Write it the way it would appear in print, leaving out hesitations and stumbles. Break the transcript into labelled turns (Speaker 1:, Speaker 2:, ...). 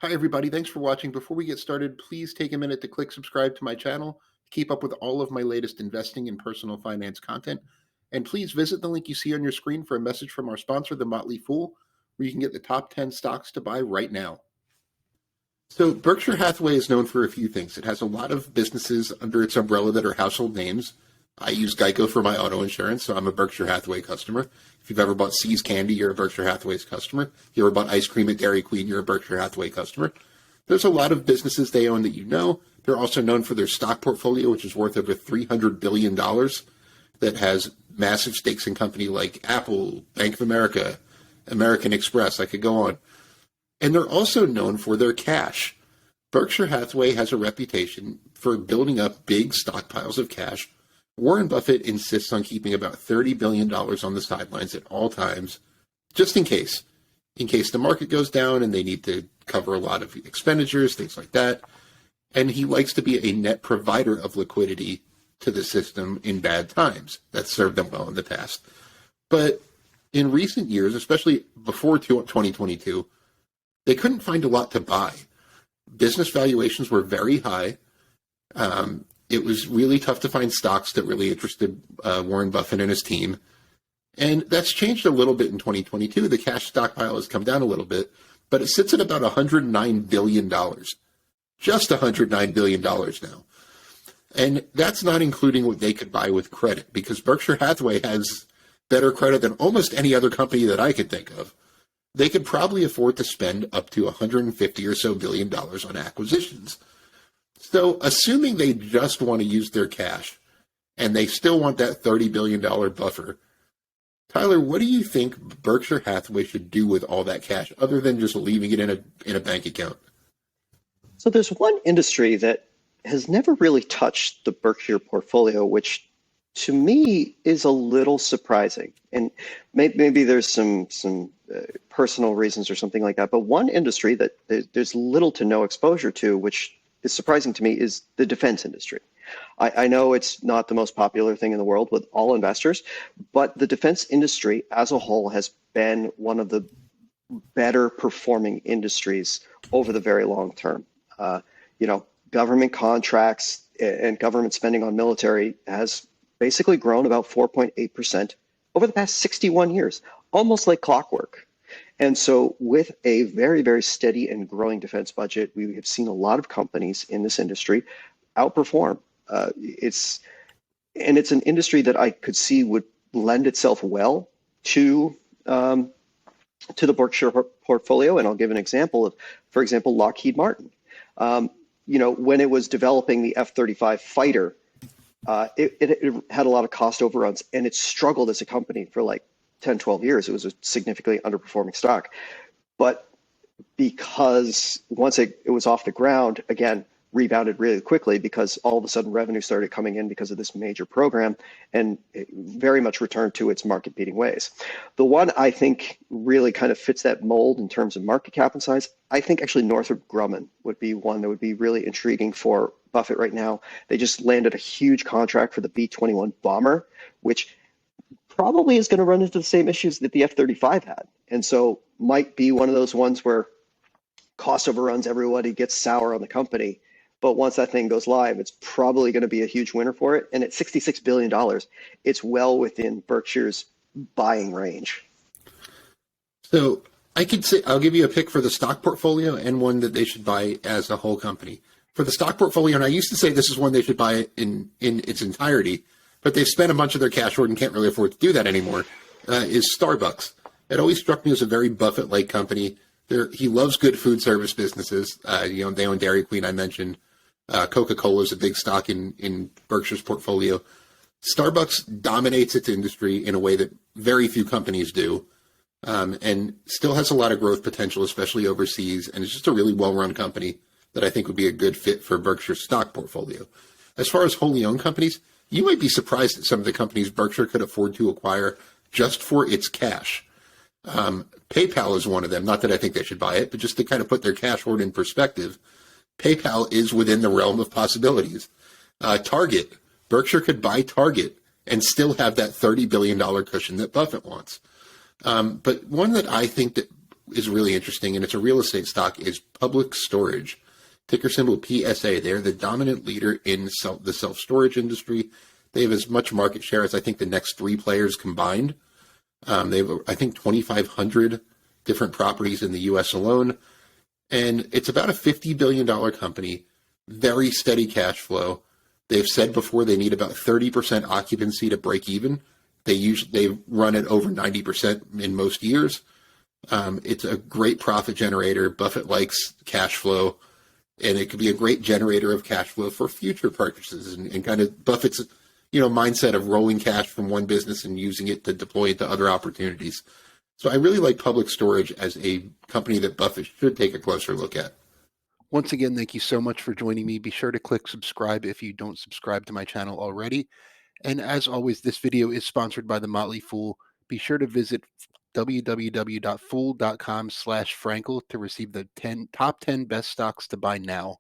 Speaker 1: Hi, everybody. Thanks for watching. Before we get started, please take a minute to click subscribe to my channel to keep up with all of my latest investing and personal finance content. And please visit the link you see on your screen for a message from our sponsor, The Motley Fool, where you can get the top 10 stocks to buy right now. So Berkshire Hathaway is known for a few things. It has a lot of businesses under its umbrella that are household names. I use Geico for my auto insurance, so I'm a Berkshire Hathaway customer. If you've ever bought See's candy, you're a Berkshire Hathaway's customer. If you ever bought ice cream at Dairy Queen, you're a Berkshire Hathaway customer. There's a lot of businesses they own that you know. They're also known for their stock portfolio, which is worth over $300 billion, that has massive stakes in companies like Apple, Bank of America, American Express. I could go on. And they're also known for their cash. Berkshire Hathaway has a reputation for building up big stockpiles of cash. Warren Buffett insists on keeping about $30 billion on the sidelines at all times, just in case the market goes down and they need to cover a lot of expenditures, things like that. And he likes to be a net provider of liquidity to the system in bad times. That's served them well in the past. But in recent years, especially before 2022, they couldn't find a lot to buy. Business valuations were very high. It was really tough to find stocks that really interested Warren Buffett and his team. And that's changed a little bit in 2022. The cash stockpile has come down a little bit, but it sits at about $109 billion. Just $109 billion now. And that's not including what they could buy with credit, because Berkshire Hathaway has better credit than almost any other company that I could think of. They could probably afford to spend up to $150 or so billion on acquisitions. So assuming they just want to use their cash and they still want that $30 billion buffer, Tyler, what do you think Berkshire Hathaway should do with all that cash other than just leaving it in a bank account?
Speaker 2: So there's one industry that has never really touched the Berkshire portfolio, which to me is a little surprising. And maybe there's some personal reasons or something like that. But one industry that there's little to no exposure to, which is surprising to me, is the defense industry. I know it's not the most popular thing in the world with all investors, but the defense industry as a whole has been one of the better performing industries over the very long term. Government contracts and government spending on military has basically grown about 4.8% over the past 61 years, almost like clockwork. And so with a very, very steady and growing defense budget, we have seen a lot of companies in this industry outperform. It's an industry that I could see would lend itself well to the Berkshire portfolio. And I'll give an example of, for example, Lockheed Martin. When it was developing the F-35 fighter, it had a lot of cost overruns, and it struggled as a company for like 10, 12 years. It was a significantly underperforming stock. But because once it was off the ground, again, rebounded really quickly because all of a sudden revenue started coming in because of this major program, and it very much returned to its market-beating ways. The one I think really kind of fits that mold in terms of market cap and size, I think actually Northrop Grumman would be one that would be really intriguing for Buffett right now. They just landed a huge contract for the B-21 bomber, which probably is going to run into the same issues that the F-35 had. And so might be one of those ones where cost overruns, everybody gets sour on the company. But once that thing goes live, it's probably going to be a huge winner for it. And at $66 billion, it's well within Berkshire's buying range.
Speaker 1: So I could say, I'll give you a pick for the stock portfolio and one that they should buy as a whole company. For the stock portfolio, and I used to say this is one they should buy in its entirety, but they've spent a bunch of their cash hoard and can't really afford to do that anymore, is Starbucks. It always struck me as a very Buffett-like company. He loves good food service businesses. They own Dairy Queen, I mentioned. Coca-Cola is a big stock in Berkshire's portfolio. Starbucks dominates its industry in a way that very few companies do, and still has a lot of growth potential, especially overseas. And it's just a really well-run company that I think would be a good fit for Berkshire's stock portfolio. As far as wholly owned companies, you might be surprised at some of the companies Berkshire could afford to acquire just for its cash. PayPal is one of them. Not that I think they should buy it, but just to kind of put their cash hoard in perspective, PayPal is within the realm of possibilities. Target, Berkshire could buy Target and still have that $30 billion cushion that Buffett wants. But one that I think that is really interesting, and it's a real estate stock, is Public Storage, ticker symbol PSA. They're the dominant leader in the self-storage industry. They have as much market share as I think the next three players combined. They have, I think, 2,500 different properties in the U.S. alone. And it's about a $50 billion company, very steady cash flow. They've said before they need about 30% occupancy to break even. They run at over 90% in most years. It's a great profit generator. Buffett likes cash flow, and it could be a great generator of cash flow for future purchases, and kind of Buffett's mindset of rolling cash from one business and using it to deploy it to other opportunities. So I really like Public Storage as a company that Buffett should take a closer look at. Once again, thank you so much for joining me. Be sure to click subscribe if you don't subscribe to my channel already. And as always, this video is sponsored by The Motley Fool. Be sure to visit www.fool.com/Frankel to receive the top 10 best stocks to buy now.